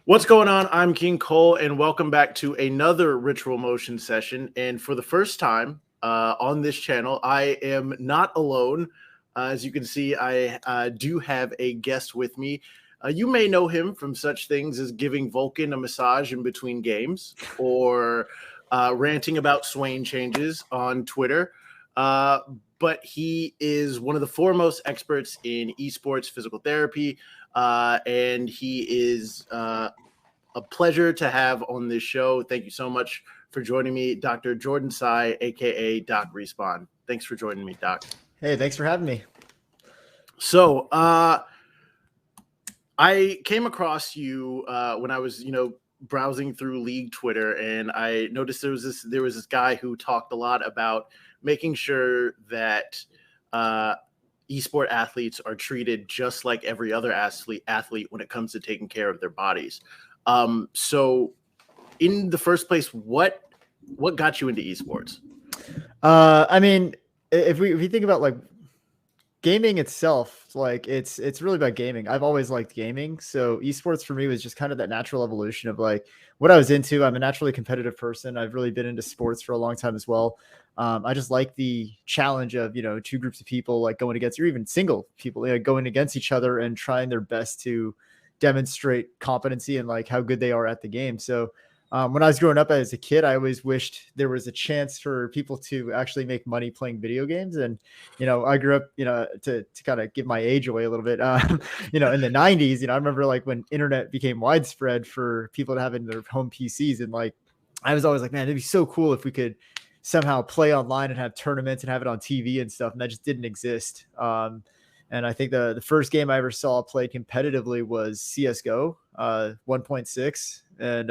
What's going on? I'm King Cole, and welcome back to another Ritual Motion session. And for the first time on this channel, I am not alone. As you can see, I do have a guest with me. You may know him from such things as giving Vulcan a massage in between games or ranting about Swain changes on Twitter. But he is one of the foremost experts in esports physical therapy. And he is a pleasure to have on this show. Thank you so much for joining me, Dr. Jordan Tsai, aka Doc Respawn. Thanks for joining me, Doc. Hey, thanks for having me. So I came across you when I was, browsing through League Twitter, and I noticed there was this guy who talked a lot about making sure that esport athletes are treated just like every other athlete when it comes to taking care of their bodies. So in the first place, what got you into esports? I mean, if we think about like gaming itself, like it's really about gaming. I've always liked gaming. So esports for me was just kind of that natural evolution of like what I was into. I'm a naturally competitive person. I've really been into sports for a long time as well. I just like the challenge of, two groups of people like going against, or even single people going against each other and trying their best to demonstrate competency and like how good they are at the game. So when I was growing up as a kid, I always wished there was a chance for people to actually make money playing video games. And, I grew up, to kind of give my age away a little bit, in the 90s, I remember like when internet became widespread for people to have in their home PCs. And like, I was always like, man, it'd be so cool if we could somehow play online and have tournaments and have it on TV and stuff. And that just didn't exist. And I think the first game I ever saw played competitively was CSGO 1.6. And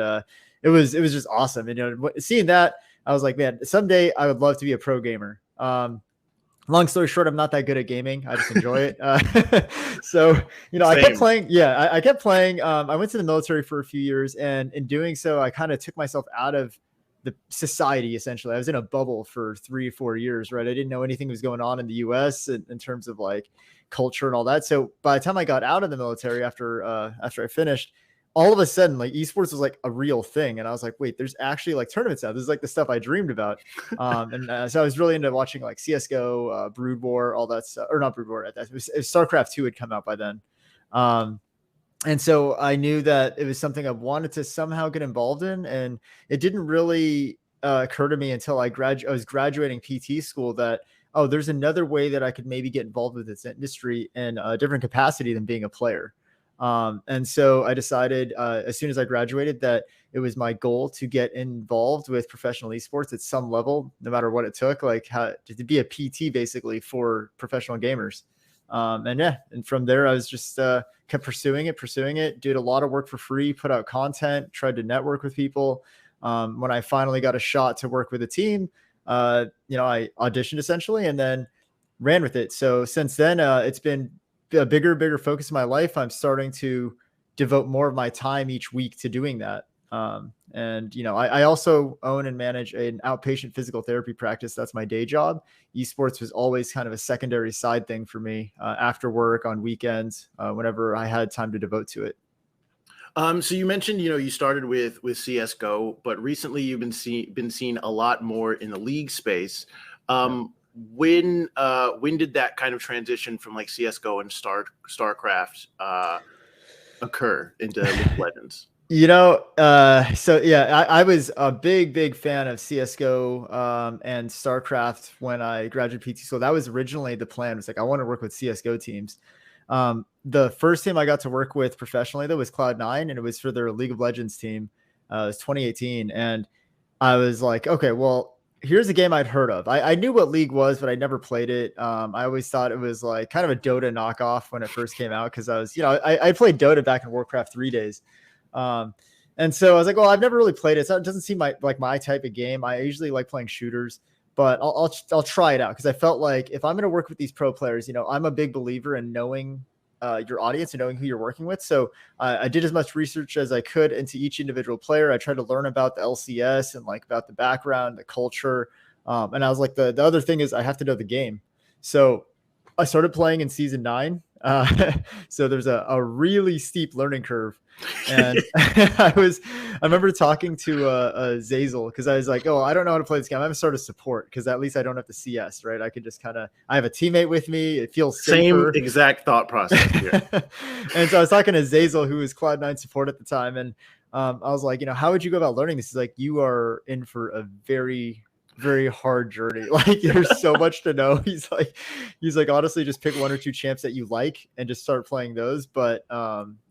it was just awesome. And, seeing that, I was like, man, someday I would love to be a pro gamer. Long story short, I'm not that good at gaming. I just enjoy it. So, I kept playing. Yeah, I kept playing. I went to the military for a few years. And in doing so, I kind of took myself out of the society. Essentially, I was in a bubble for 3 or 4 years, right? I didn't know anything was going on in the US in terms of like culture and all that. So by the time I got out of the military after I finished, all of a sudden like esports was like a real thing. And I was like, wait, there's actually like tournaments now. This is like the stuff I dreamed about. So I was really into watching like CSGO, Brood War, all that stuff, or not Brood War. It was StarCraft 2 had come out by then. And so I knew that it was something I wanted to somehow get involved in. And it didn't really occur to me until I was graduating PT school that, oh, there's another way that I could maybe get involved with this industry in a different capacity than being a player. And so I decided as soon as I graduated that it was my goal to get involved with professional esports at some level, no matter what it took, like to be a PT basically for professional gamers. And from there, I was just kept pursuing it, did a lot of work for free, put out content, tried to network with people. When I finally got a shot to work with a team, I auditioned essentially and then ran with it. So since then, it's been a bigger focus of my life. I'm starting to devote more of my time each week to doing that. I also own and manage an outpatient physical therapy practice. That's my day job. Esports was always kind of a secondary side thing for me after work on weekends, whenever I had time to devote to it. So you mentioned, you started with CSGO, but recently you've been seen a lot more in the league space. When did that kind of transition from like CSGO and StarCraft occur into League of Legends? I was a big fan of CSGO and StarCraft when I graduated PT school. That was originally the plan. It was like, I want to work with CSGO teams. The first team I got to work with professionally though was Cloud9, and it was for their League of Legends team. It was 2018. And I was like, okay, well, here's a game I'd heard of. I knew what League was, but I never played it. I always thought it was like kind of a Dota knockoff when it first came out. Cause I was, I played Dota back in Warcraft 3 days. And so I was like, well, I've never really played it. So it doesn't seem like my type of game. I usually like playing shooters, but I'll try it out. Cause I felt like if I'm going to work with these pro players, I'm a big believer in knowing your audience and knowing who you're working with. So I did as much research as I could into each individual player. I tried to learn about the LCS and like about the background, the culture. And I was like, the other thing is I have to know the game. So I started playing in season 9. So there's a really steep learning curve. And I remember talking to Zazel, because I was like, oh, I don't know how to play this game. I'm gonna start a support, because at least I don't have to CS, right? I could just I have a teammate with me. It feels safer. Same exact thought process here. And so I was talking to Zazel, who was Cloud9 support at the time, and I was like, how would you go about learning this? He's like, you are in for a very, very hard journey. Like, there's so much to know. He's like, honestly, just pick one or two champs that you like and just start playing those. But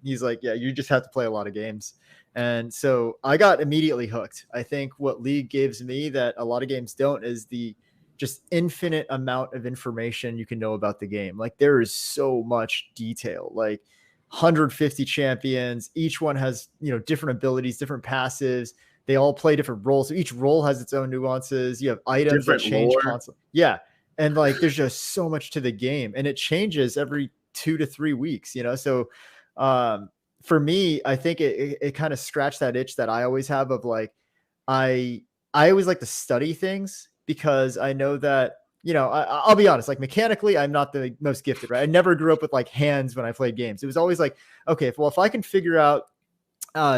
he's like, yeah, you just have to play a lot of games. And so I got immediately hooked. I think what League gives me that a lot of games don't is the just infinite amount of information you can know about the game. Like, there is so much detail, like 150 champions. Each one has, different abilities, different passives. They all play different roles. So each role has its own nuances. You have items that change constantly. Yeah. And like, there's just so much to the game, and it changes every 2 to 3 weeks, So for me, I think it kind of scratched that itch that I always have of like, I always like to study things, because I know that, I'll be honest, like mechanically, I'm not the most gifted, right? I never grew up with like hands when I played games. It was always like, okay, well, if I can figure out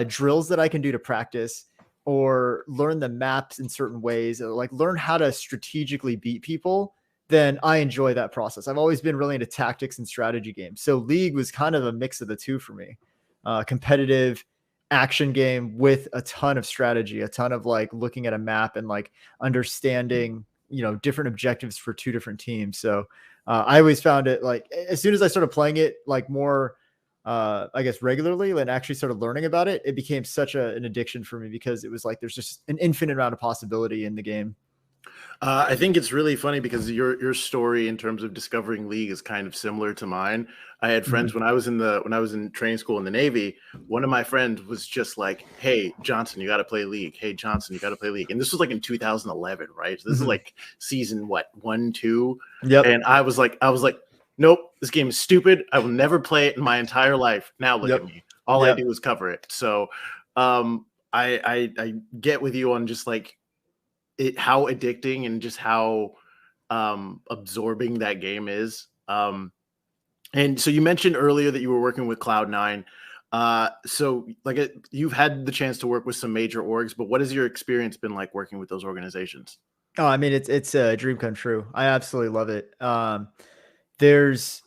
drills that I can do to practice, or learn the maps in certain ways, or like learn how to strategically beat people, then I enjoy that process. I've always been really into tactics and strategy games. So League was kind of a mix of the two for me. Competitive action game with a ton of strategy, a ton of like looking at a map and like understanding, different objectives for two different teams. So I always found it, like, as soon as I started playing it like more, I guess regularly, and actually started learning about it, it became such an addiction for me, because it was like, there's just an infinite amount of possibility in the game. I think it's really funny because your story in terms of discovering League is kind of similar to mine. I had friends when I was in training school in the Navy. One of my friends was just like, "Hey, Johnson, you got to play League. Hey, Johnson, you got to play League." And this was like in 2011, right? So this is like season 1, 2. Yep. And I was like, nope, this game is stupid. I will never play it in my entire life. Now look at me. All I do is cover it. So I get with you on just like how addicting and just how absorbing that game is. And so you mentioned earlier that you were working with Cloud9. So like you've had the chance to work with some major orgs, but what has your experience been like working with those organizations? Oh, I mean, it's a dream come true. I absolutely love it. There's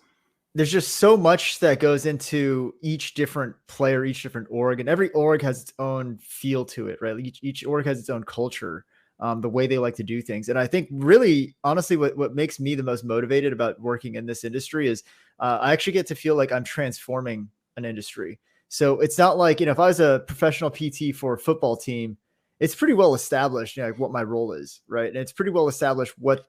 just so much that goes into each different player, each different org, and every org has its own feel to it, right? Each org has its own culture, the way they like to do things. And I think really, honestly, what makes me the most motivated about working in this industry is I actually get to feel like I'm transforming an industry. So it's not like, if I was a professional PT for a football team, it's pretty well established, like what my role is, right? And it's pretty well established what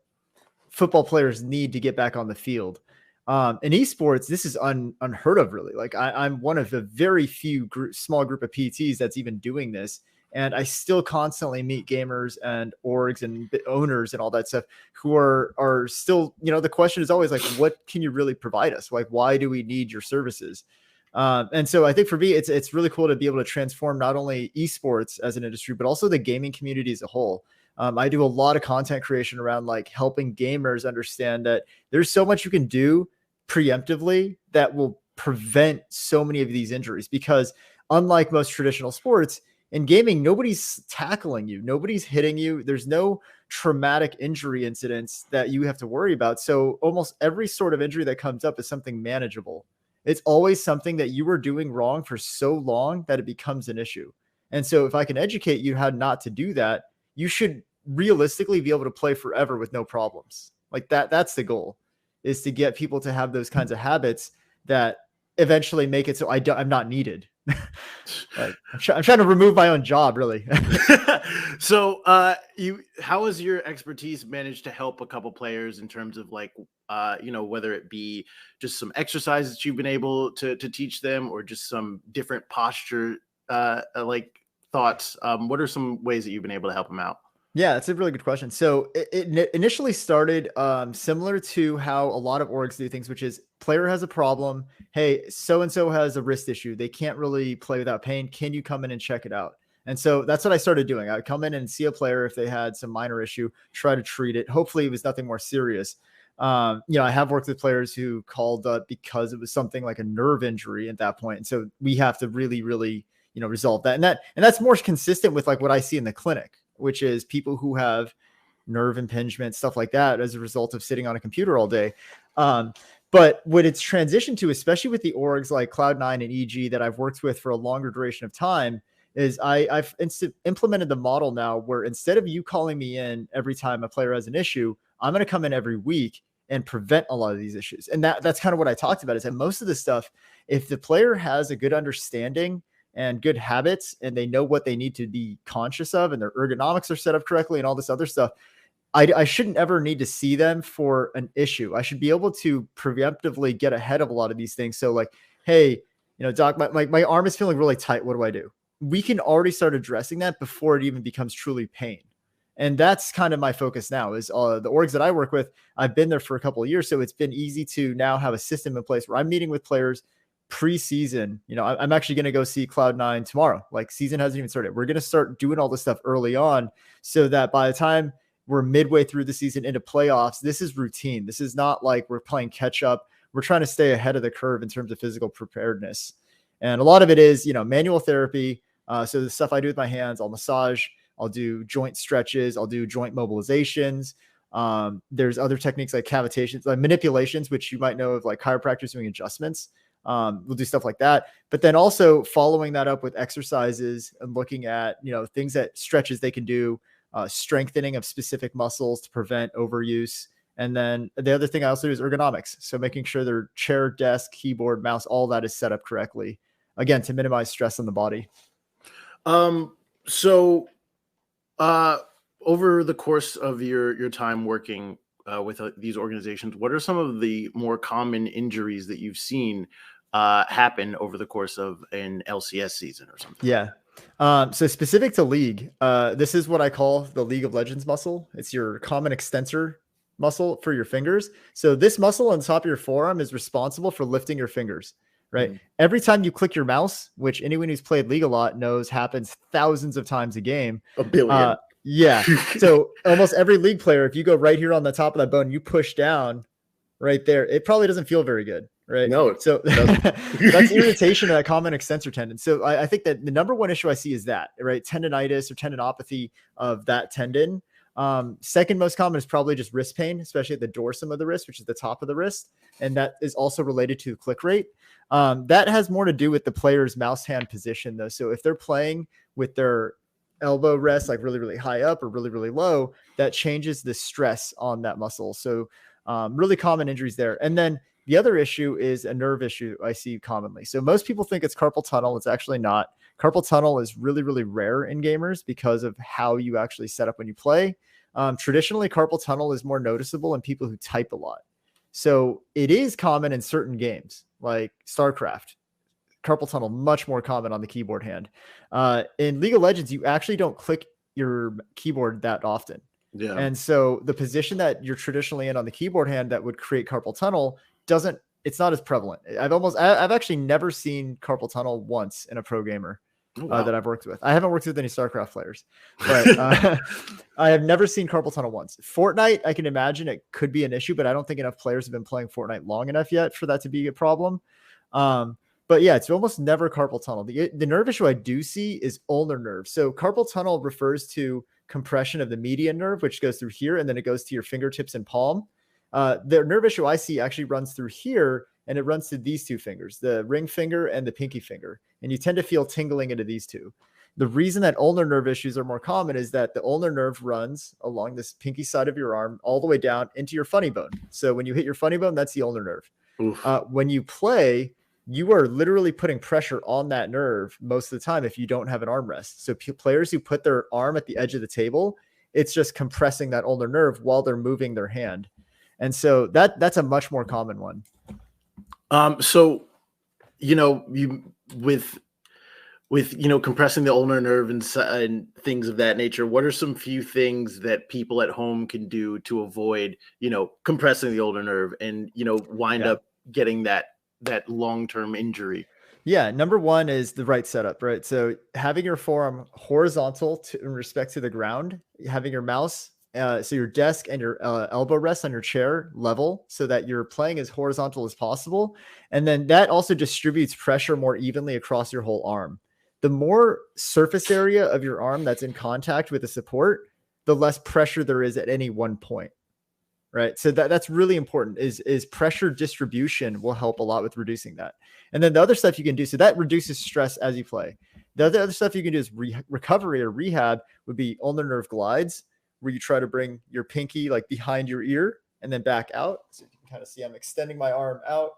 football players need to get back on the field. In esports, this is unheard of, really. Like I'm one of the very few small group of PTs that's even doing this. And I still constantly meet gamers and orgs and owners and all that stuff who are still, the question is always like, what can you really provide us? Like, why do we need your services? And so I think for me, it's really cool to be able to transform not only esports as an industry, but also the gaming community as a whole. I do a lot of content creation around like helping gamers understand that there's so much you can do preemptively that will prevent so many of these injuries, because unlike most traditional sports, in gaming, nobody's tackling you, nobody's hitting you. There's no traumatic injury incidents that you have to worry about. So almost every sort of injury that comes up is something manageable. It's always something that you were doing wrong for so long that it becomes an issue. And so if I can educate you how not to do that, you should realistically be able to play forever with no problems. Like that's the goal, is to get people to have those kinds of habits that eventually make it so I'm not needed. Like, I'm trying to remove my own job, really. So how has your expertise managed to help a couple players in terms of like, whether it be just some exercises you've been able to teach them, or just some different posture, like thoughts? What are some ways that you've been able to help them out? Yeah, that's a really good question. So it initially started similar to how a lot of orgs do things, which is player has a problem. Hey, so-and-so has a wrist issue. They can't really play without pain. Can you come in and check it out? And so that's what I started doing. I would come in and see a player if they had some minor issue, try to treat it. Hopefully it was nothing more serious. I have worked with players who called up because it was something like a nerve injury at that point. And so we have to really, really, resolve that. And that's more consistent with like what I see in the clinic, which is people who have nerve impingement, stuff like that, as a result of sitting on a computer all day. But what it's transitioned to, especially with the orgs like Cloud9 and EG that I've worked with for a longer duration of time, is I've implemented the model now where instead of you calling me in every time a player has an issue, I'm going to come in every week and prevent a lot of these issues. And that's kind of what I talked about, is that most of the stuff, if the player has a good understanding and good habits and they know what they need to be conscious of and their ergonomics are set up correctly and all this other stuff, I shouldn't ever need to see them for an issue. I should be able to preemptively get ahead of a lot of these things. So like, hey, doc, my arm is feeling really tight. What do I do? We can already start addressing that before it even becomes truly pain. And that's kind of my focus now, is the orgs that I work with. I've been there for a couple of years, so it's been easy to now have a system in place where I'm meeting with players pre-season. I'm actually going to go see Cloud9 tomorrow. Like, season hasn't even started. We're going to start doing all this stuff early on so that by the time we're midway through the season into playoffs, this is routine. This is not like we're playing catch up. We're trying to stay ahead of the curve in terms of physical preparedness. And a lot of it is, manual therapy. So the stuff I do with my hands, I'll massage, I'll do joint stretches, I'll do joint mobilizations. There's other techniques like cavitations, like manipulations, which you might know of, like chiropractors doing adjustments. We'll do stuff like that. But then also following that up with exercises and looking at, things that stretches they can do, strengthening of specific muscles to prevent overuse. And then the other thing I also do is ergonomics. So making sure their chair, desk, keyboard, mouse, all that is set up correctly, again, to minimize stress on the body. Over the course of your time working with these organizations, what are some of the more common injuries that you've seen happen over the course of an LCS season or something? Yeah. So specific to League, this is what I call the League of Legends muscle. It's your common extensor muscle for your fingers. So this muscle on top of your forearm is responsible for lifting your fingers, right? Every time you click your mouse, which anyone who's played League a lot knows happens thousands of times a game. A billion. Yeah. So almost every League player, if you go right here on the top of that bone, you push down right there, it probably doesn't feel very good. Right. No, so that's irritation of that common extensor tendon. So I think that the number one issue I see is that, right? Tendonitis or tendinopathy of that tendon. Second most common is probably just wrist pain, especially at the dorsum of the wrist, which is the top of the wrist. And that is also related to click rate. That has more to do with the player's mouse hand position, though. So if they're playing with their elbow rest like really, really high up or really, really low, that changes the stress on that muscle. So really common injuries there. And then the other issue is a nerve issue I see commonly. So most people think it's carpal tunnel. It's actually not. Carpal tunnel is really, really rare in gamers because of how you actually set up when you play. Traditionally, carpal tunnel is more noticeable in people who type a lot. So it is common in certain games like StarCraft. Carpal tunnel, much more common on the keyboard hand. In League of Legends, you actually don't click your keyboard that often. Yeah. And so the position that you're traditionally in on the keyboard hand that would create carpal tunnel it's not as prevalent. I've actually never seen carpal tunnel once in a pro gamer that I've worked with. I haven't worked with any StarCraft players, but I have never seen carpal tunnel once. Fortnite, I can imagine it could be an issue, but I don't think enough players have been playing Fortnite long enough yet for that to be a problem. But yeah, it's almost never carpal tunnel. The nerve issue I do see is ulnar nerve. So carpal tunnel refers to compression of the median nerve, which goes through here, and then it goes to your fingertips and palm. The nerve issue I see actually runs through here, and it runs to these two fingers, the ring finger and the pinky finger. And you tend to feel tingling into these two. The reason that ulnar nerve issues are more common is that the ulnar nerve runs along this pinky side of your arm all the way down into your funny bone. So when you hit your funny bone, that's the ulnar nerve. When you play, you are literally putting pressure on that nerve most of the time if you don't have an armrest. So players who put their arm at the edge of the table, it's just compressing that ulnar nerve while they're moving their hand. And so that's a much more common one. So, with compressing the ulnar nerve and things of that nature, what are some few things that people at home can do to avoid, compressing the ulnar nerve and, wind up getting that long-term injury? Yeah. Number one is the right setup, right? So having your forearm horizontal in respect to the ground, having your mouse So your desk and your elbow rest on your chair level so that you're playing as horizontal as possible. And then that also distributes pressure more evenly across your whole arm. The more surface area of your arm that's in contact with the support, the less pressure there is at any one point. Right. So that's really important is pressure distribution will help a lot with reducing that. And then the other stuff you can do, so that reduces stress as you play. The other stuff you can do is recovery or rehab would be ulnar nerve glides, where you try to bring your pinky like behind your ear and then back out. So you can kind of see I'm extending my arm out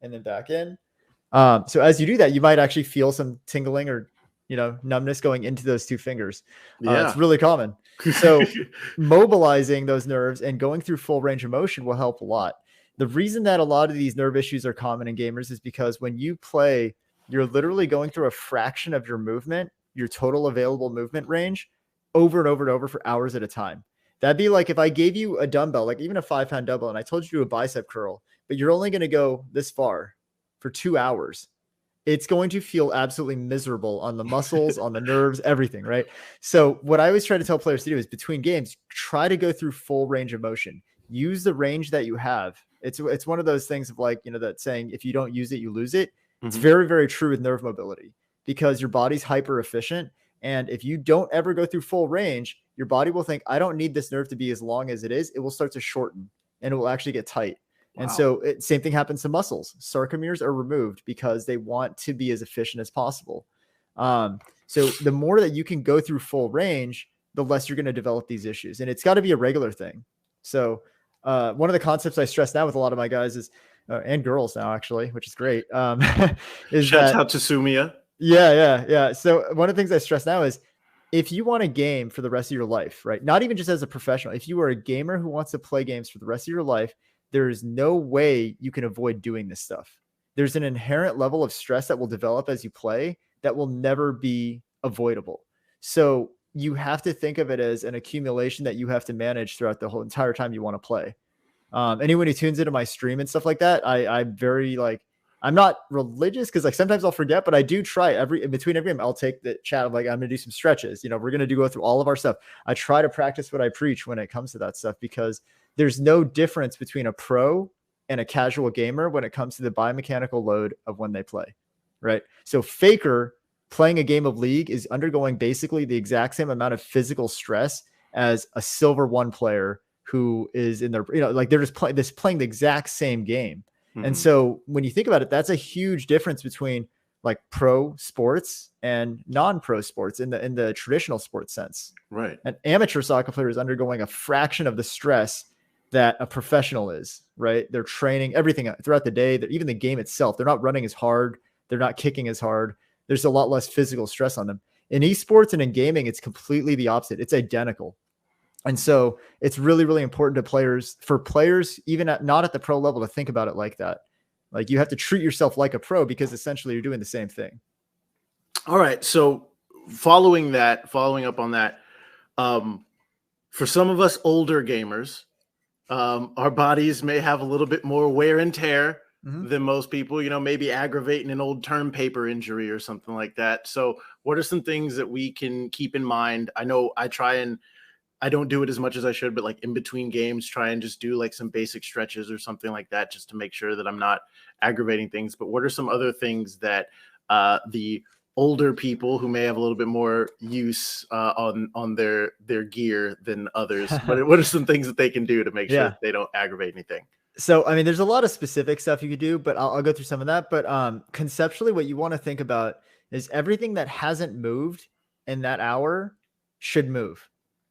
and then back in. So as you do that, you might actually feel some tingling or, numbness going into those two fingers. It's really common. So mobilizing those nerves and going through full range of motion will help a lot. The reason that a lot of these nerve issues are common in gamers is because when you play, you're literally going through a fraction of your movement, your total available movement range, over and over and over for hours at a time. That'd be like if I gave you a dumbbell, like even a 5-pound dumbbell, and I told you to do a bicep curl, but you're only going to go this far for 2 hours. It's going to feel absolutely miserable on the muscles, on the nerves, everything, right? So what I always try to tell players to do is between games, try to go through full range of motion. Use the range that you have. It's one of those things of like, that saying, if you don't use it, you lose it. It's very, very true with nerve mobility because your body's hyper efficient. And if you don't ever go through full range, your body will think, I don't need this nerve to be as long as it is. It will start to shorten and it will actually get tight. Wow. And so same thing happens to muscles. Sarcomeres are removed because they want to be as efficient as possible. So the more that you can go through full range, the less you're going to develop these issues. And it's got to be a regular thing. So one of the concepts I stress now with a lot of my guys is, and girls now actually, which is great. Is Shouts out to Sumia. Yeah. So one of the things I stress now is if you want a game for the rest of your life, right? Not even just as a professional, if you are a gamer who wants to play games for the rest of your life, there is no way you can avoid doing this stuff. There's an inherent level of stress that will develop as you play that will never be avoidable. So you have to think of it as an accumulation that you have to manage throughout the whole entire time you want to play. Anyone who tunes into my stream and stuff like that, I'm very I'm not religious because sometimes I'll forget, but I do try in between every game. I'll take the chat of I'm going to do some stretches. We're going to go through all of our stuff. I try to practice what I preach when it comes to that stuff because there's no difference between a pro and a casual gamer when it comes to the biomechanical load of when they play, right? So Faker playing a game of League is undergoing basically the exact same amount of physical stress as a Silver 1 player who is in their, they're just playing the exact same game. Mm-hmm. And so when you think about it, that's a huge difference between pro sports and non-pro sports in the traditional sports sense. Right. An amateur soccer player is undergoing a fraction of the stress that a professional is, right? They're training everything throughout the day, even the game itself. They're not running as hard. They're not kicking as hard. There's a lot less physical stress on them. In esports and in gaming, it's completely the opposite. It's identical. And so it's really, really important for players, even not at the pro level, to think about it like that. You have to treat yourself like a pro because essentially you're doing the same thing. All right. So following up on that, for some of us older gamers, our bodies may have a little bit more wear and tear than most people, maybe aggravating an old term paper injury or something like that. So what are some things that we can keep in mind? I know I don't do it as much as I should, but in between games, try and just do some basic stretches or something like that, just to make sure that I'm not aggravating things. But what are some other things that the older people who may have a little bit more use on their gear than others, what are some things that they can do to make sure they don't aggravate anything? So, there's a lot of specific stuff you could do, but I'll go through some of that. But conceptually, what you want to think about is everything that hasn't moved in that hour should move.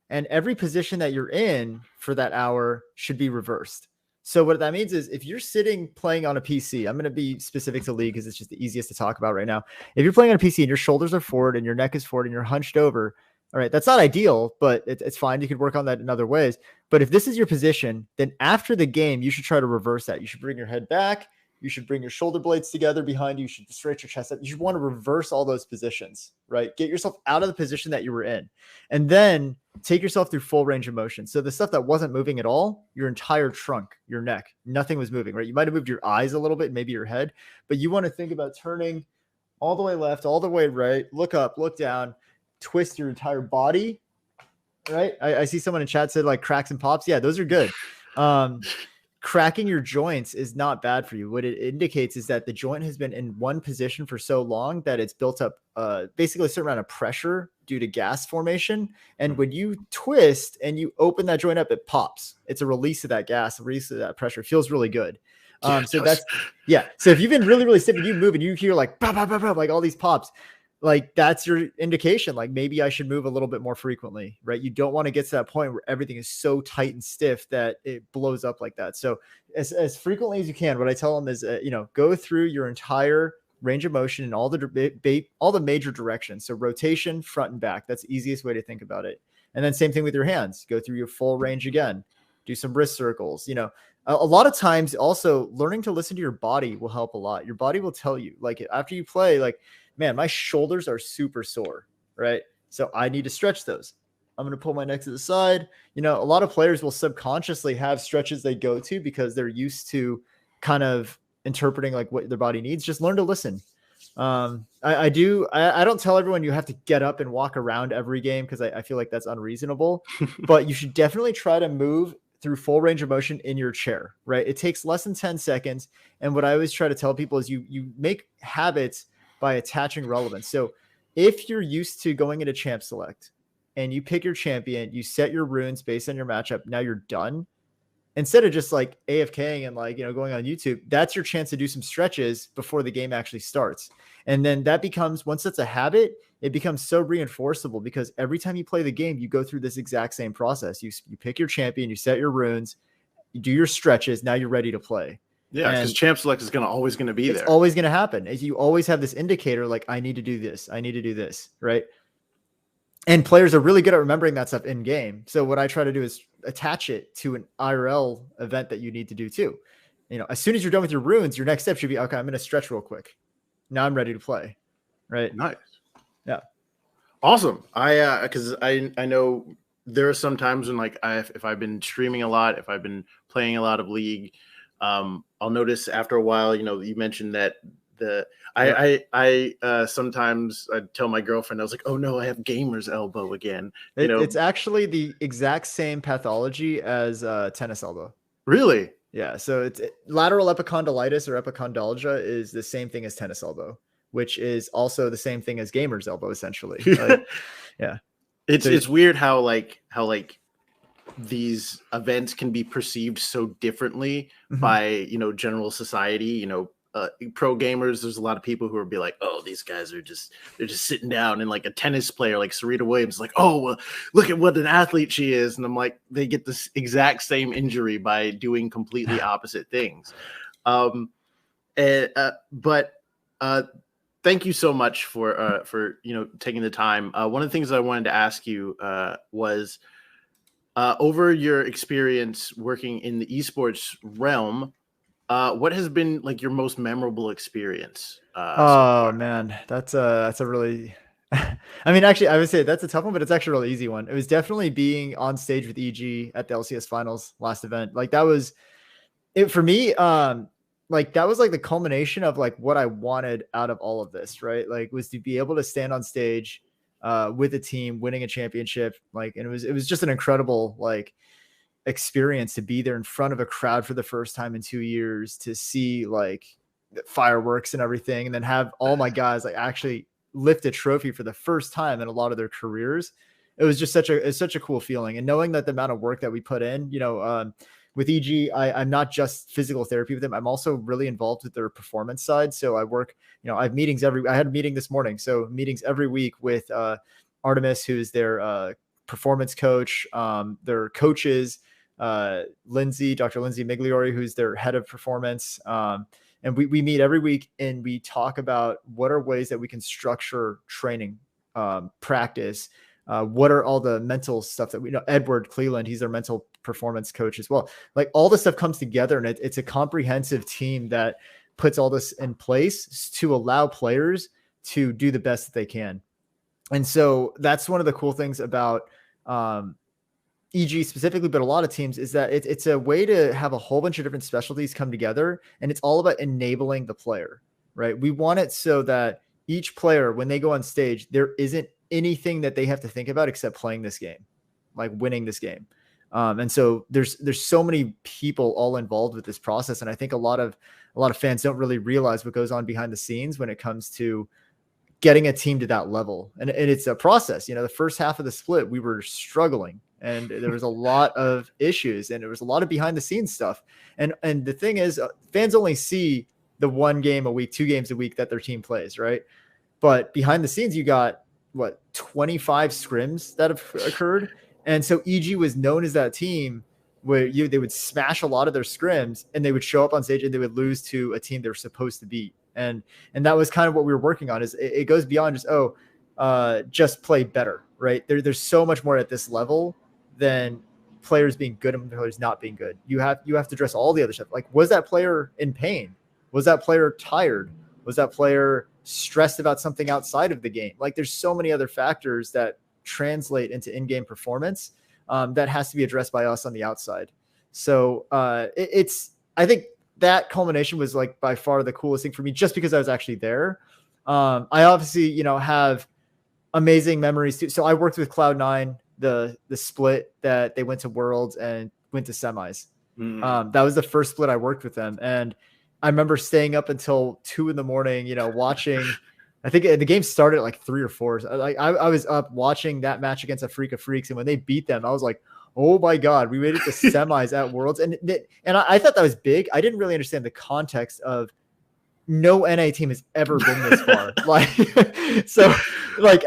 And every position that you're in for that hour should be reversed. So what that means is if you're sitting playing on a PC, I'm going to be specific to League because it's just the easiest to talk about right now. If you're playing on a PC and your shoulders are forward and your neck is forward and you're hunched over, all right, that's not ideal, but it's fine. You could work on that in other ways. But if this is your position, then after the game, you should try to reverse that. You should bring your head back. You should bring your shoulder blades together behind you. You should stretch your chest up. You should want to reverse all those positions, right? Get yourself out of the position that you were in. And then take yourself through full range of motion. So the stuff that wasn't moving at all, your entire trunk, your neck, nothing was moving, right? You might have moved your eyes a little bit, maybe your head, but you want to think about turning all the way left, all the way right, look up, look down, twist your entire body, right? I see someone in chat said like cracks and pops. Yeah, those are good. Cracking your joints is not bad for you. What it indicates is that the joint has been in one position for so long that it's built up basically a certain amount of pressure due to gas formation. And when you twist and you open that joint up, it pops. It's a release of that gas, a release of that pressure. It feels really good. So that's, yeah. So if you've been really, really stiff and you move and you hear like, bah, bah, bah, bah, like all these pops, like that's your indication. Like maybe I should move a little bit more frequently, right? You don't want to get to that point where everything is so tight and stiff that it blows up like that. So as frequently as you can, what I tell them is, go through your entire range of motion in all the major directions. So rotation, front and back, that's the easiest way to think about it. And then same thing with your hands, go through your full range again, do some wrist circles, a lot of times also learning to listen to your body will help a lot. Your body will tell you, like after you play, like, man, my shoulders are super sore, right? So I need to stretch those. I'm going to pull my neck to the side. A lot of players will subconsciously have stretches they go to because they're used to kind of interpreting like what their body needs. Just learn to listen. I don't tell everyone you have to get up and walk around every game because I feel like that's unreasonable, but you should definitely try to move through full range of motion in your chair, right? It takes less than 10 seconds. And what I always try to tell people is you make habits by attaching relevance. So if you're used to going into champ select and you pick your champion, you set your runes based on your matchup, now you're done. Instead of just like AFKing and like, going on YouTube, that's your chance to do some stretches before the game actually starts. And then that becomes, once that's a habit, it becomes so reinforceable because every time you play the game, you go through this exact same process. You pick your champion, you set your runes, you do your stretches. Now you're ready to play. Yeah, because champ select is always going to be there. It's always going to happen. As you always have this indicator, like I need to do this, I need to do this, right? And players are really good at remembering that stuff in game. So what I try to do is attach it to an IRL event that you need to do too. As soon as you're done with your runes, your next step should be, okay, I'm going to stretch real quick. Now I'm ready to play. Right. Nice. Yeah. Awesome. Because I know there are some times when like if I've been streaming a lot, if I've been playing a lot of League, I'll notice after a while, you mentioned that I sometimes I tell my girlfriend, I was like, oh no, I have gamer's elbow again. It's actually the exact same pathology as tennis elbow. Really? Yeah. So it's lateral epicondylitis or epicondylgia is the same thing as tennis elbow, which is also the same thing as gamer's elbow, essentially. Yeah. It's weird how these events can be perceived so differently by, general society, pro gamers. There's a lot of people who will be like, oh, these guys they're just sitting down, and like a tennis player like Serena Williams, like, oh, well, look at what an athlete she is. And I'm like, they get this exact same injury by doing completely opposite things. But thank you so much for taking the time. One of the things I wanted to ask you was over your experience working in the esports realm, what has been like your most memorable experience? Man, that's a really, I mean, actually I would say that's a tough one, but it's actually a really easy one. It was definitely being on stage with EG at the LCS finals last event. Like that was it for me. Like that was like the culmination of like what I wanted out of all of this, right? Like was to be able to stand on stage with a team winning a championship. Like, and it was just an incredible like experience to be there in front of a crowd for the first time in 2 years, to see like fireworks and everything, and then have all my guys like actually lift a trophy for the first time in a lot of their careers. It was just such a cool feeling. And knowing that the amount of work that we put in, with EG, I'm not just physical therapy with them. I'm also really involved with their performance side. So I work, I have meetings I had a meeting this morning. So meetings every week with Artemis, who's their performance coach, their coaches, Dr. Lindsay Migliori, who's their head of performance. And we meet every week and we talk about what are ways that we can structure training, practice. What are all the mental stuff that we know? Edward Cleland, he's our mental performance coach as well. Like all this stuff comes together, and it's a comprehensive team that puts all this in place to allow players to do the best that they can. And so that's one of the cool things about EG specifically, but a lot of teams, is that it's a way to have a whole bunch of different specialties come together, and it's all about enabling the player, right? We want it so that each player, when they go on stage, there isn't anything that they have to think about except playing this game. like winning this game. And so there's so many people all involved with this process. And I think a lot of fans don't really realize what goes on behind the scenes when it comes to getting a team to that level. And it's a process. You know, the first half of the split, we were struggling and there was a lot of issues and there was a lot of behind the scenes stuff. And the thing is, fans only see the 1 game a week, 2 games a week that their team plays, right? But behind the scenes, you got 25 scrims that have occurred. And so EG was known as that team where they would smash a lot of their scrims and they would show up on stage and they would lose to a team they're supposed to beat. And that was kind of what we were working on. Is it goes beyond just play better, right? There's so much more at this level than players being good and players not being good. You have to address all the other stuff. Like, was that player in pain? Was that player tired? Was that player stressed about something outside of the game? Like, there's so many other factors that translate into in-game performance that has to be addressed by us on the outside. So I think that culmination was like by far the coolest thing for me, just because I was actually there. I obviously, have amazing memories too. So I worked with Cloud9, the split that they went to Worlds and went to semis. That was the first split I worked with them. And I remember staying up until 2 a.m, watching. I think the game started at like 3 or 4. I was up watching that match against Africa Freaks. And when they beat them, I was like, oh my God, we made it to semis at Worlds. And I thought that was big. I didn't really understand the context of no NA team has ever been this far. So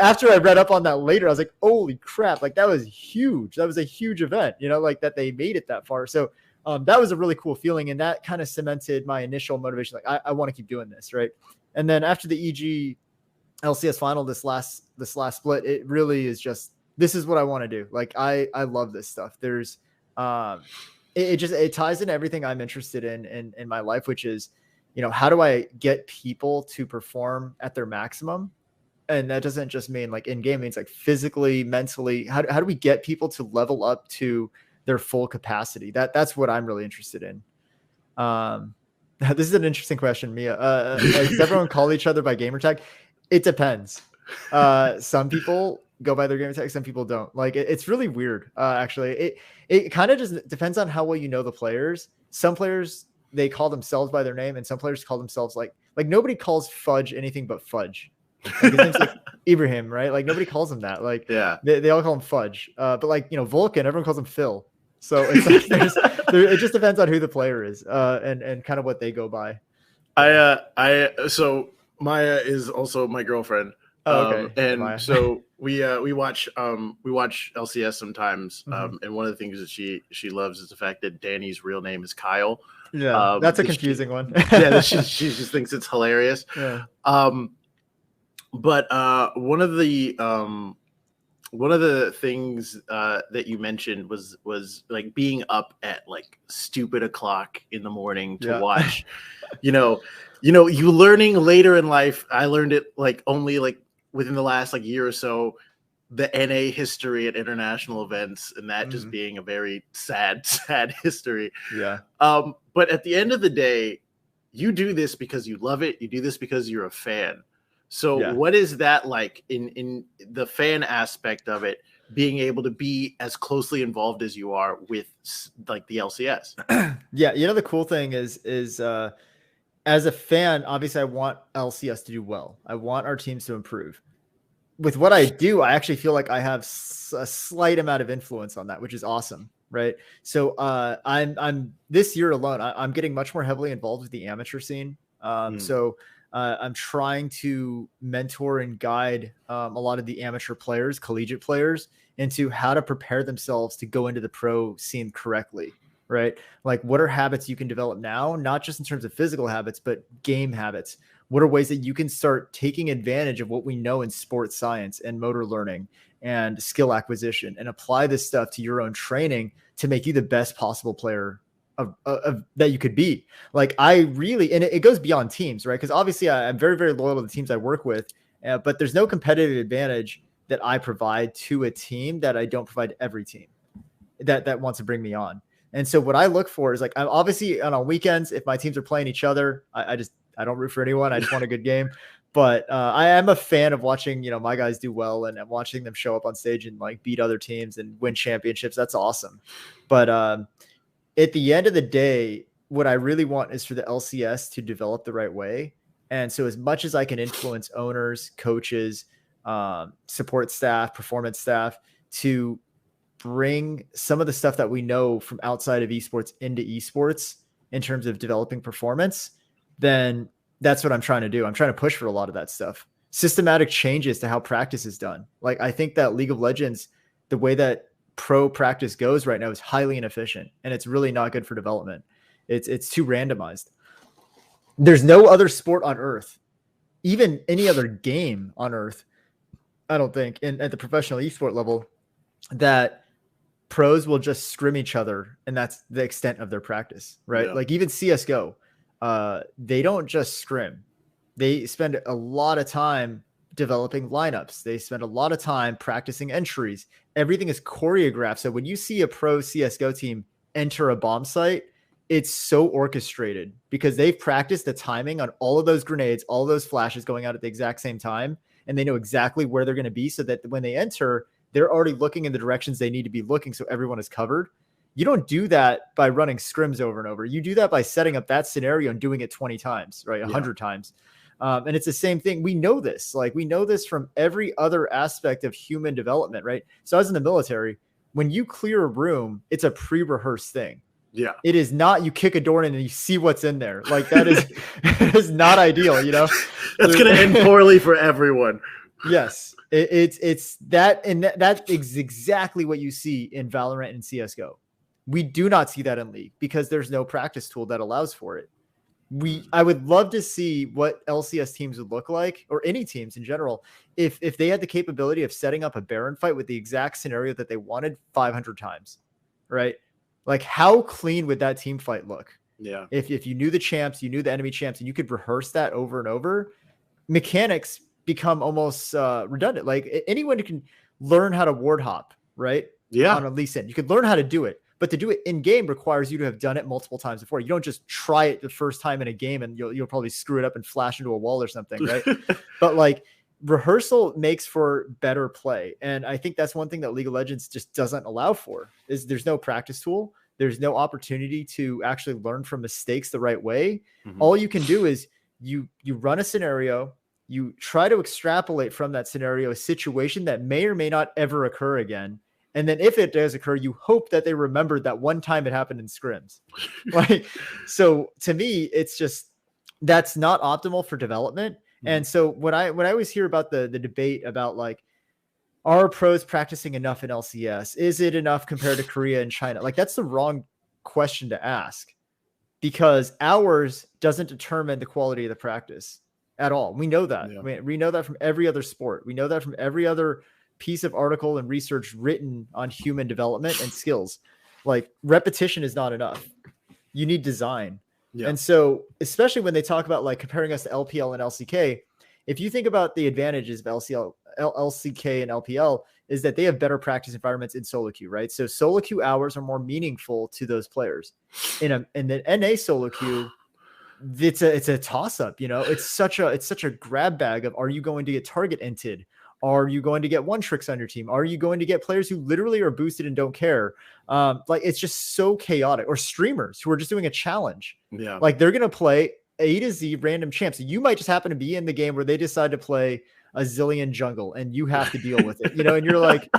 after I read up on that later, I was like, holy crap. Like, that was huge. That was a huge event, that they made it that far. So that was a really cool feeling. And that kind of cemented my initial motivation. Like, I want to keep doing this. Right. And then after the EG LCS final, this last split, it really is just, this is what I want to do. Like, I love this stuff. There's, it ties into everything I'm interested in my life, which is, how do I get people to perform at their maximum? And that doesn't just mean like in game, it means like physically, mentally. How do we get people to level up to their full capacity? That's what I'm really interested in. This is an interesting question, Mia. Does everyone call each other by gamer tag? It depends. Some people go by their gamer tag, some people don't. Like, it's really weird. Actually, it kind of just depends on how well you know the players. Some players, they call themselves by their name, and some players call themselves like nobody calls Fudge anything but Fudge. Like, his name's like Ibrahim, right? Like, nobody calls him that. Like, yeah, they all call him Fudge. But like, Vulcan, everyone calls him Phil. So it's like it just depends on who the player is, and kind of what they go by. So Maya is also my girlfriend. Okay. And Maya. So we watch LCS sometimes. And one of the things that she loves is the fact that Danny's real name is Kyle. Yeah, that's a confusing one. Yeah, she just thinks it's hilarious. Yeah. But one of the things that you mentioned was like being up at like stupid o'clock in the morning to watch. You learning later in life. I learned it like only like within the last like year or so, the NA history at international events, and that just being a very sad history. Yeah. But at the end of the day, you do this because you love it. You do this because you're a fan. So what is that like in the fan aspect of it, being able to be as closely involved as you are with like the LCS? Yeah. The cool thing is as a fan, obviously I want LCS to do well. I want our teams to improve. With what I do, I actually feel like I have a slight amount of influence on that, which is awesome. Right. So I'm this year alone, I'm getting much more heavily involved with the amateur scene. So I'm trying to mentor and guide a lot of the amateur players, collegiate players, into how to prepare themselves to go into the pro scene correctly. Right. Like, what are habits you can develop now, not just in terms of physical habits, but game habits? What are ways that you can start taking advantage of what we know in sports science and motor learning and skill acquisition and apply this stuff to your own training to make you the best possible player of that you could be? Like, I really, and it goes beyond teams, right? Because obviously I'm very, very loyal to the teams I work with, but there's no competitive advantage that I provide to a team that I don't provide to every team that wants to bring me on. And so what I look for is like, I'm obviously on weekends, if my teams are playing each other, I don't root for anyone. I just want a good game. But I am a fan of watching, my guys do well and watching them show up on stage and like beat other teams and win championships. That's awesome. But at the end of the day, what I really want is for the LCS to develop the right way. And so as much as I can influence owners, coaches, support staff, performance staff to bring some of the stuff that we know from outside of esports into esports in terms of developing performance, then that's what I'm trying to do. I'm trying to push for a lot of that stuff. Systematic changes to how practice is done. Like, I think that League of Legends, the way that pro practice goes right now is highly inefficient, and it's really not good for development. It's too randomized. There's no other sport on earth, even any other game on earth, I don't think, at the professional esport level, that pros will just scrim each other, and that's the extent of their practice, right? Yeah. Like even CSGO, they don't just scrim. They spend a lot of time developing lineups. They spend a lot of time practicing entries. Everything is choreographed. So when you see a pro CSGO team enter a bomb site, it's so orchestrated because they've practiced the timing on all of those grenades, all of those flashes going out at the exact same time. And they know exactly where they're going to be so that when they enter, they're already looking in the directions they need to be looking. So everyone is covered. You don't do that by running scrims over and over. You do that by setting up that scenario and doing it 20 times, right? 100 times. And it's the same thing. We know this. Like, we know this from every other aspect of human development, right? So I was in the military. When you clear a room, it's a pre-rehearsed thing. Yeah. It is not you kick a door in and you see what's in there. Like, that is, it is not ideal, you know? That's going to end poorly for everyone. Yes. It's that, and that is exactly what you see in Valorant and CSGO. We do not see that in League because there's no practice tool that allows for it. I would love to see what LCS teams would look like, or any teams in general, if they had the capability of setting up a Baron fight with the exact scenario that they wanted 500 times, right? Like, how clean would that team fight look? Yeah. If you knew the champs, you knew the enemy champs, and you could rehearse that over and over, mechanics become almost redundant. Like, anyone can learn how to ward hop, right? Yeah. On a Lee Sin. You could learn how to do it. But to do it in game requires you to have done it multiple times before. You don't just try it the first time in a game and you'll probably screw it up and flash into a wall or something, right? But like, rehearsal makes for better play. And I think that's one thing that League of Legends just doesn't allow for, is there's no practice tool. There's no opportunity to actually learn from mistakes the right way. Mm-hmm. All you can do is you run a scenario, you try to extrapolate from that scenario a situation that may or may not ever occur again. And then if it does occur, you hope that they remembered that one time it happened in scrims. Like, so to me, it's just, that's not optimal for development. Mm-hmm. And so when I always hear about the debate about, like, are pros practicing enough in LCS? Is it enough compared to Korea and China? Like, that's the wrong question to ask, because hours doesn't determine the quality of the practice at all. We know that. Yeah. We know that from every other sport. We know that from every other piece of article and research written on human development and skills. Like, repetition is not enough. You need design. Yeah. And so, especially when they talk about, like, comparing us to LPL and LCK, if you think about the advantages of LCK and LPL, is that they have better practice environments in solo queue, right? So solo queue hours are more meaningful to those players. In the NA solo queue, it's a toss up, you know. It's such a grab bag of, are you going to get target inted? Are you going to get one tricks on your team? Are you going to get players who literally are boosted and don't care? Like, it's just so chaotic. Or streamers who are just doing a challenge. Yeah. Like, they're going to play A to Z random champs. So you might just happen to be in the game where they decide to play a zillion jungle and you have to deal with it, you know, and you're like,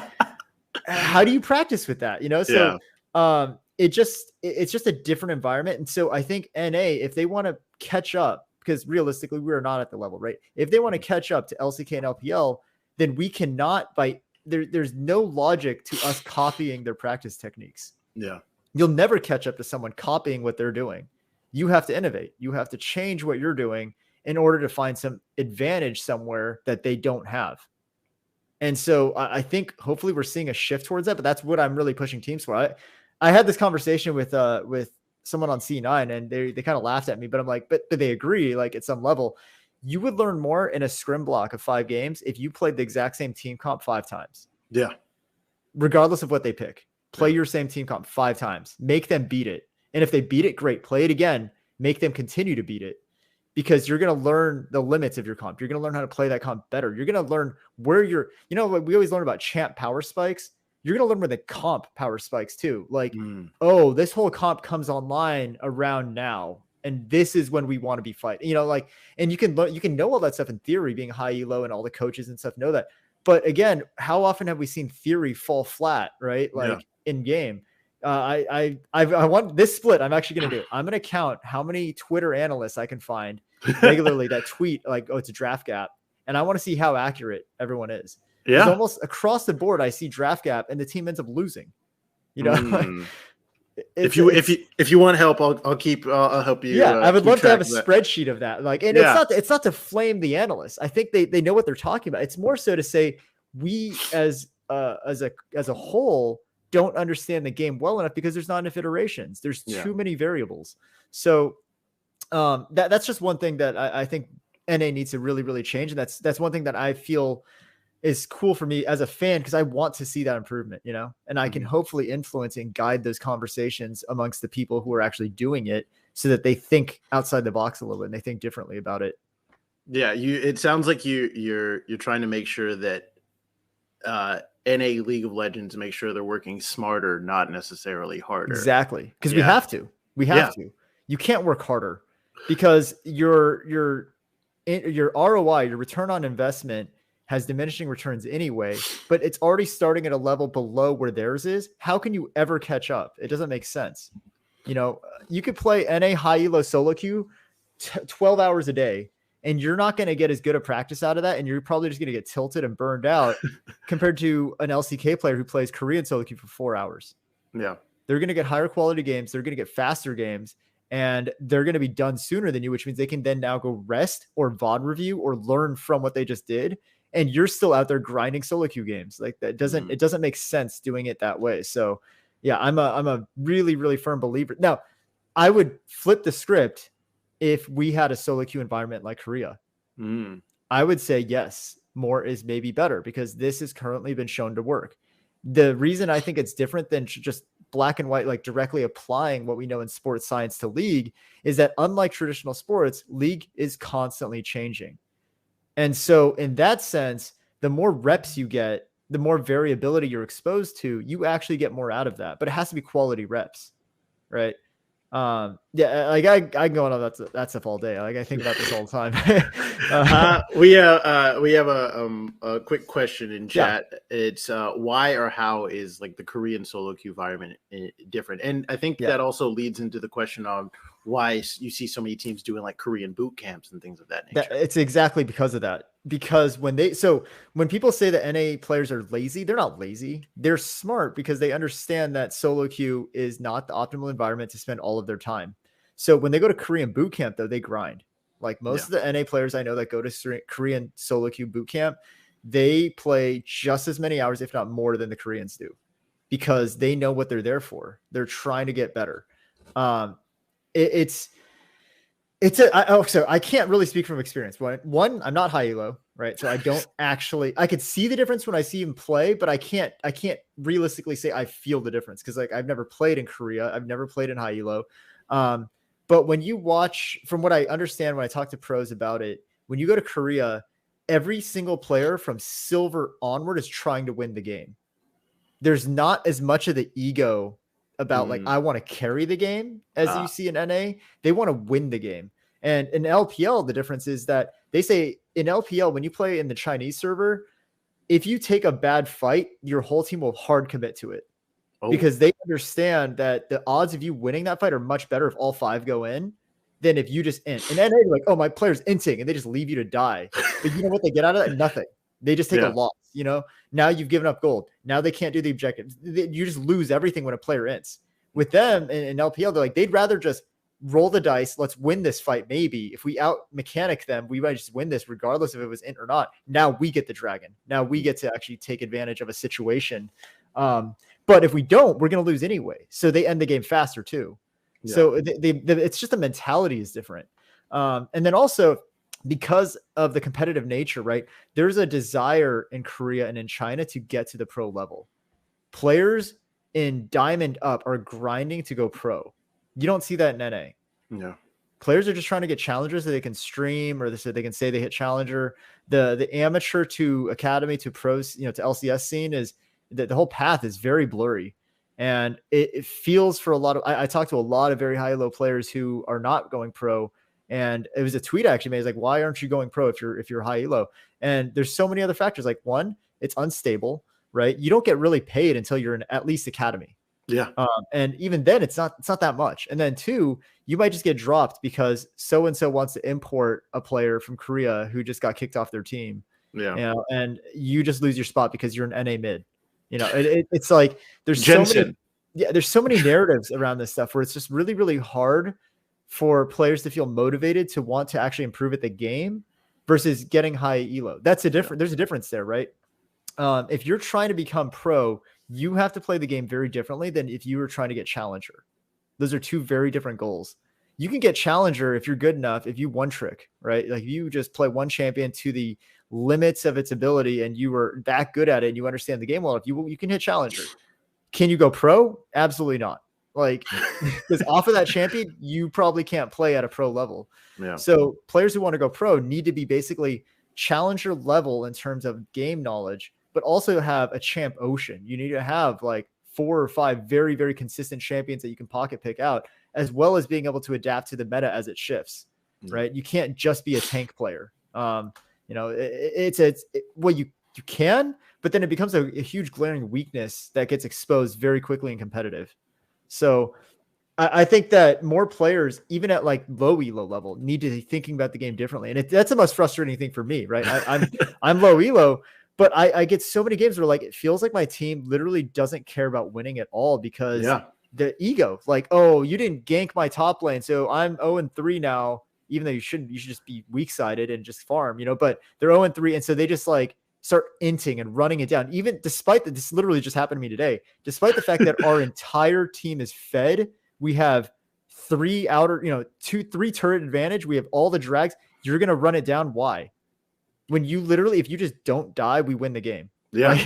how do you practice with that? You know? So, yeah. It's just a different environment. And so I think NA, if they want to catch up, because realistically, we're not at the level, right? If they want to catch up to LCK and LPL, then we cannot, there's no logic to us copying their practice techniques. Yeah. You'll never catch up to someone copying what they're doing. You have to innovate. You have to change what you're doing in order to find some advantage somewhere that they don't have. And so I think hopefully we're seeing a shift towards that, but that's what I'm really pushing teams for. I had this conversation with someone on C9 and they kind of laughed at me, but I'm like, but they agree, like, at some level. You would learn more in a scrim block of 5 games if you played the exact same team comp 5 times. Yeah. Regardless of what they pick. Play your same team comp 5 times. Make them beat it. And if they beat it, great. Play it again. Make them continue to beat it. because you're going to learn the limits of your comp. You're going to learn how to play that comp better. You're going to learn where you're, you know, we always learn about champ power spikes. You're going to learn where the comp power spikes too. Like, oh, this whole comp comes online around now, and this is when we want to be fighting, you know, like, and you can know all that stuff in theory, being high elo and all the coaches and stuff know that. But again, how often have we seen theory fall flat, right? Like in game. I want this split. I'm actually going to do it. I'm going to count how many Twitter analysts I can find regularly that tweet like, oh, it's a draft gap. And I want to see how accurate everyone is. Because almost across the board, I see draft gap and the team ends up losing, you know, like, if you want help, I'll help you. Yeah. I would love to have a spreadsheet of that. Like, and it's not to flame the analysts. I think they know what they're talking about. It's more so to say we as a whole don't understand the game well enough because there's not enough iterations. There's too many variables. So that's just one thing that I think NA needs to really, really change. And that's one thing that I feel is cool for me as a fan, because I want to see that improvement, you know, and I can hopefully influence and guide those conversations amongst the people who are actually doing it so that they think outside the box a little bit and they think differently about it. Yeah. It sounds like you're trying to make sure that NA League of Legends make sure they're working smarter, not necessarily harder. Exactly. Because we have to. You can't work harder because your ROI, your return on investment, has diminishing returns anyway, but it's already starting at a level below where theirs is. How can you ever catch up? It doesn't make sense. You know, you could play NA high elo solo queue 12 hours a day, and you're not going to get as good a practice out of that. And you're probably just going to get tilted and burned out compared to an LCK player who plays Korean solo queue for 4 hours. Yeah. They're going to get higher quality games. They're going to get faster games, and they're going to be done sooner than you, which means they can then now go rest or VOD review or learn from what they just did. And you're still out there grinding solo queue games. Like that it doesn't make sense doing it that way. So yeah, I'm a really, really firm believer. Now, I would flip the script if we had a solo queue environment like Korea. I would say, yes, more is maybe better because this has currently been shown to work. The reason I think it's different than just black and white, like directly applying what we know in sports science to League, is that unlike traditional sports, League is constantly changing. And so in that sense, the more reps you get, the more variability you're exposed to, you actually get more out of that, but it has to be quality reps. Right. Like I can go on that stuff all day. Like I think about this all the time. We have a quick question in chat. It's why or how is like the Korean solo queue environment different? And I think that also leads into the question on why you see so many teams doing like Korean boot camps and things of that nature. It's exactly because of that. Because when people say that NA players are lazy, they're not lazy. They're smart because they understand that solo queue is not the optimal environment to spend all of their time. So when they go to Korean boot camp, though, they grind. Like most of the NA players I know that go to Korean solo queue boot camp, they play just as many hours, if not more, than the Koreans do, because they know what they're there for. They're trying to get better. So I can't really speak from experience. One, I'm not high elo, right? So I don't actually, I could see the difference when I see him play, but I can't realistically say I feel the difference because like I've never played in Korea. I've never played in high elo. But when you watch, from what I understand, when I talk to pros about it, when you go to Korea, every single player from silver onward is trying to win the game. There's not as much of the ego about like, I want to carry the game as you see in NA. They want to win the game. And in LPL, the difference is that they say in LPL, when you play in the Chinese server, if you take a bad fight, your whole team will hard commit to it because they understand that the odds of you winning that fight are much better if all 5 go in than if you just int. And NA, like, oh, my player's inting, and they just leave you to die. But you know what they get out of that? Nothing. They just take a loss, you know? Now you've given up gold. Now they can't do the objectives. You just lose everything when a player ints. With them in LPL, they're like, they'd rather just roll the dice. Let's win this fight. Maybe if we out mechanic them, we might just win this regardless if it was int or not. Now we get the dragon. Now we get to actually take advantage of a situation. But if we don't, we're going to lose anyway. So they end the game faster too. Yeah. So it's just the mentality is different. And then also, because of the competitive nature, right? There's a desire in Korea and in China to get to the pro level. Players in Diamond up are grinding to go pro. You don't see that in NA. No. Players are just trying to get challengers so they can stream, or so they can say they hit challenger. The amateur to academy to pros, to LCS scene is that the whole path is very blurry. And it feels for a lot of, I talked to a lot of very high low players who are not going pro. And it was a tweet I actually made. It's like, why aren't you going pro if you're high elo? And there's so many other factors. Like, one, it's unstable, right? You don't get really paid until you're in at least academy. Yeah. And even then it's not that much. And then two, you might just get dropped because so-and-so wants to import a player from Korea who just got kicked off their team. Yeah. And you just lose your spot because you're an NA mid. It's like there's Jensen. there's so many narratives around this stuff where it's just really, really hard for players to feel motivated to want to actually improve at the game versus getting high elo. There's a difference there, right? If you're trying to become pro, you have to play the game very differently than if you were trying to get challenger. Those are two very different goals. You can get challenger if you're good enough, if you one trick, right? Like you just play one champion to the limits of its ability and you were that good at it and you understand the game well, if you can hit challenger. Can you go pro? Absolutely not. Like, because off of that champion, you probably can't play at a pro level. Yeah. So players who want to go pro need to be basically challenger level in terms of game knowledge, but also have a champ ocean. You need to have like 4 or 5 very, very consistent champions that you can pocket pick out, as well as being able to adapt to the meta as it shifts, right? You can't just be a tank player. You can, but then it becomes a huge glaring weakness that gets exposed very quickly and competitive. So I think that more players, even at like low elo level, need to be thinking about the game differently. And that's the most frustrating thing for me, right? I'm low elo, but I get so many games where like it feels like my team literally doesn't care about winning at all because the ego, like, oh, you didn't gank my top lane, so I'm 0-3 now, even though you should just be weak sided and just farm, but they're 0-3. And so they just like start inting and running it down, even despite that. This literally just happened to me today, despite the fact that our entire team is fed. We have 3 turret advantage. We have all the drags. You're going to run it down. Why? When you literally, if you just don't die, we win the game. Yeah.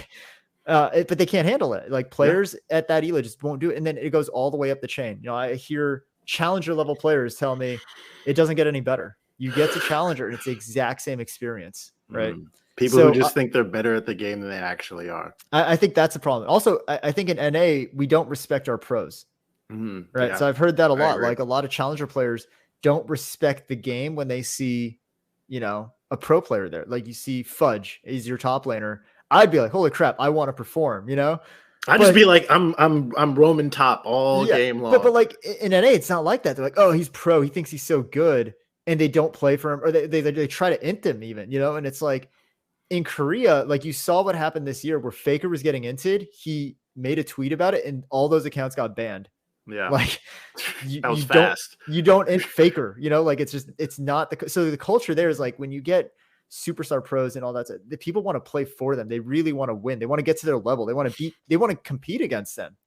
But they can't handle it. Like players at that elo just won't do it. And then it goes all the way up the chain. I hear challenger level players tell me it doesn't get any better. You get to challenger and it's the exact same experience, right? People who just think they're better at the game than they actually are. I think that's a problem. Also, I think in NA, we don't respect our pros, right? Yeah. So I've heard that a lot. Like a lot of challenger players don't respect the game when they see, a pro player there. Like you see Fudge is your top laner. I'd be like, holy crap, I want to perform, I'd just be like, I'm roaming top all game long. But like in NA, it's not like that. They're like, oh, he's pro. He thinks he's so good. And they don't play for him, or they try to int him even, and it's like in Korea, like you saw what happened this year where Faker was getting inted. He made a tweet about it and all those accounts got banned. Yeah. Like that was fast. You don't int Faker, like it's not so the culture there is like when you get superstar pros and all that, the people want to play for them. They really want to win. They want to get to their level. They want to compete against them.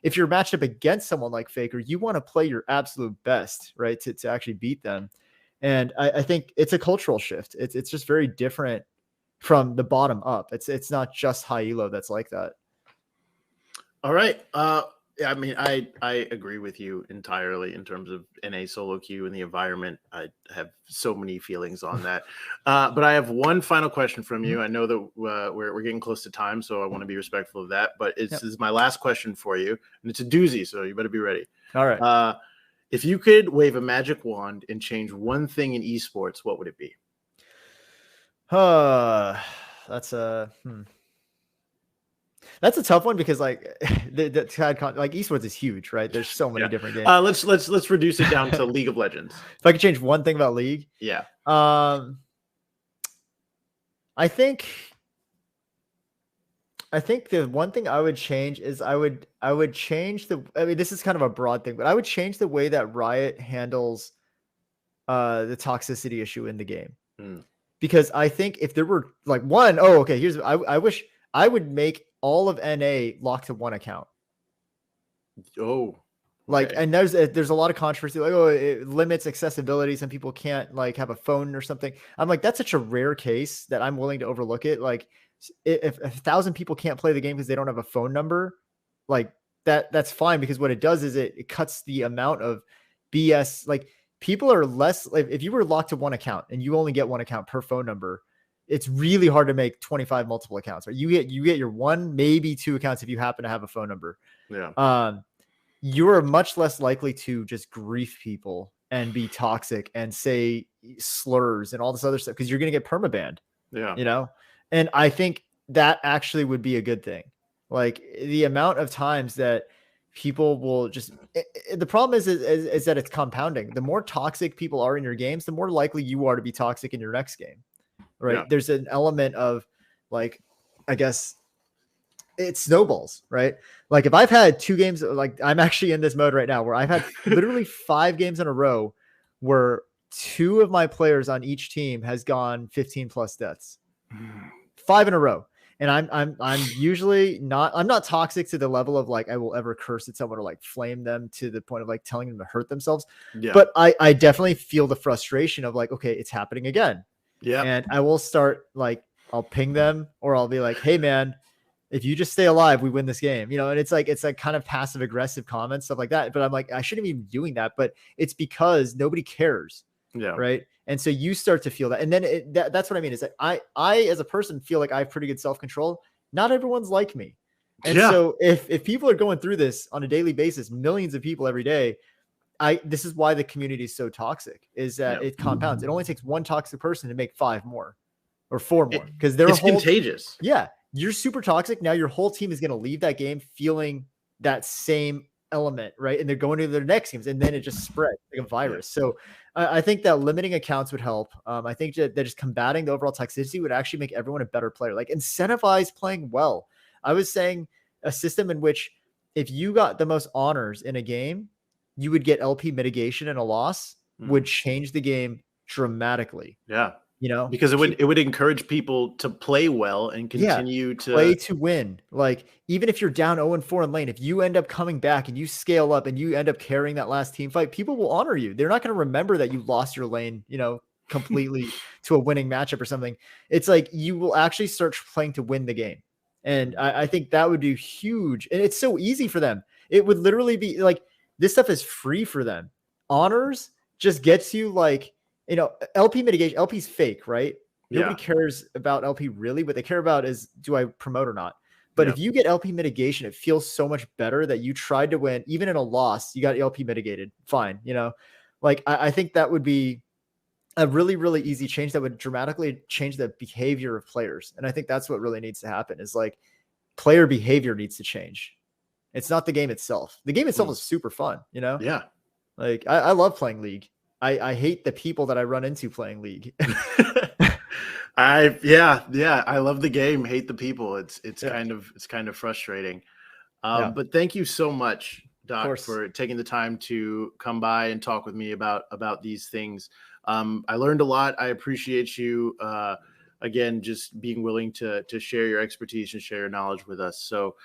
If you're matched up against someone like Faker, you want to play your absolute best, right? To actually beat them. And I think it's a cultural shift. It's just very different from the bottom up. It's not just high elo that's like that. All right. I mean, I agree with you entirely in terms of NA solo queue and the environment. I have so many feelings on that. But I have one final question from you. I know that we're getting close to time, so I want to be respectful of that. But this is my last question for you, and it's a doozy, so you better be ready. All right. If you could wave a magic wand and change one thing in esports, what would it be? That's a tough one because like like esports is huge, right? There's so many different games. Let's reduce it down to League of Legends. If I could change one thing about League, I think the one thing I would change is I would change this is kind of a broad thing, but I would change the way that Riot handles the toxicity issue in the game. Because I think if there were like I wish I would make all of NA locked to one account. Oh, like, and there's a lot of controversy, like, oh, it limits accessibility. Some people can't like have a phone or something. I'm like, that's such a rare case that I'm willing to overlook it. Like, if 1,000 people can't play the game because they don't have a phone number, like that's fine, because what it does is it cuts the amount of BS. Like people are less like, if you were locked to one account and you only get one account per phone number, it's really hard to make 25 multiple accounts, right? You get your one, maybe two accounts if you happen to have a phone number. Yeah. You're much less likely to just grief people and be toxic and say slurs and all this other stuff because you're going to get permabanned. Yeah. You know, and I think that actually would be a good thing. Like the amount of times that people will just, the problem is that it's compounding. The more toxic people are in your games, the more likely you are to be toxic in your next game. Right. Yeah. There's an element of like, I guess it snowballs, right? Like if I've had 2 games, like I'm actually in this mode right now where I've had literally 5 games in a row where 2 of my players on each team has gone 15 plus deaths, 5 in a row. And I'm usually not, I'm not toxic to the level of like, I will ever curse at someone or like flame them to the point of like telling them to hurt themselves. Yeah. But I definitely feel the frustration of like, okay, it's happening again. Yeah. And I will start like, I'll ping them or I'll be like, hey man, if you just stay alive, we win this game, you know? And it's like kind of passive aggressive comments, stuff like that. But I'm like, I shouldn't even be doing that, but it's because nobody cares. Yeah. Right. And so you start to feel that. And then that's what I mean. Is that I, as a person, feel like I have pretty good self-control. Not everyone's like me. And so if people are going through this on a daily basis, millions of people every day, this is why the community is so toxic, is that it compounds. It only takes one toxic person to make 5 more or 4 more because they're contagious. Yeah. You're super toxic. Now your whole team is going to leave that game feeling that same element, right? And they're going to their next games and then it just spreads like a virus. So I think that limiting accounts would help. I think that just combating the overall toxicity would actually make everyone a better player, like incentivize playing well. I was saying a system in which if you got the most honors in a game, you would get LP mitigation and a loss would change the game dramatically. Yeah. You know, because it would encourage people to play well and continue to play to win. Like even if you're down 0-4 in lane, if you end up coming back and you scale up and you end up carrying that last team fight, people will honor you. They're not going to remember that you lost your lane, you know, completely to a winning matchup or something. It's like you will actually start playing to win the game. And I think that would do huge. And it's so easy for them. It would literally be like, this stuff is free for them. Honors just gets you like, you know, LP mitigation, LP's fake, right? Nobody cares about LP really. What they care about is, do I promote or not? But if you get LP mitigation, it feels so much better that you tried to win. Even in a loss, you got LP mitigated. Fine. You know, like I think that would be a really, really easy change that would dramatically change the behavior of players. And I think that's what really needs to happen is like player behavior needs to change. It's not the game itself. The game itself is super fun, you know? Yeah. Like I love playing League. I hate the people that I run into playing League. I love the game, hate the people. It's kind of frustrating. But thank you so much, Doc, for taking the time to come by and talk with me about these things. I learned a lot. I appreciate you again just being willing to share your expertise and share your knowledge with us. So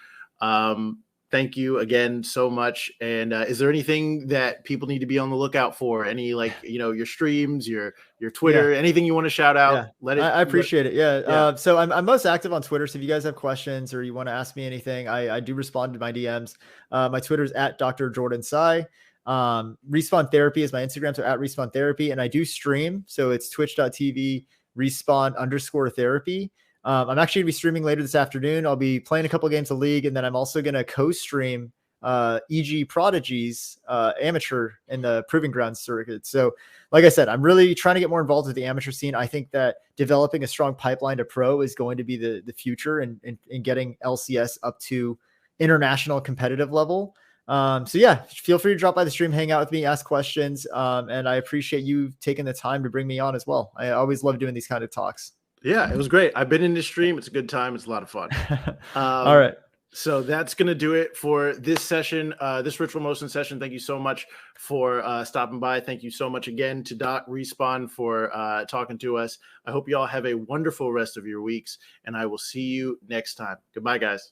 thank you again so much. And is there anything that people need to be on the lookout for? Any like, you know, your streams, your Twitter, anything you want to shout out? I appreciate it. Yeah. So I'm most active on Twitter. So if you guys have questions or you want to ask me anything, I do respond to my DMs. My Twitter is at Dr. Jordan Tsai. Respawn Therapy is my Instagram. So at Respawn Therapy. And I do stream. So it's twitch.tv respawn_therapy. I'm actually gonna be streaming later this afternoon. I'll be playing a couple of games of League, and then I'm also gonna co-stream EG Prodigy's amateur in the Proving Grounds circuit. So, like I said, I'm really trying to get more involved with the amateur scene. I think that developing a strong pipeline to pro is going to be the future in getting LCS up to international competitive level. So yeah, feel free to drop by the stream, hang out with me, ask questions, and I appreciate you taking the time to bring me on as well. I always love doing these kind of talks. Yeah, it was great. I've been in this stream. It's a good time. It's a lot of fun. All right. So that's going to do it for this session, this Ritual Motion session. Thank you so much for stopping by. Thank you so much again to Doc Respawn for talking to us. I hope you all have a wonderful rest of your weeks, and I will see you next time. Goodbye, guys.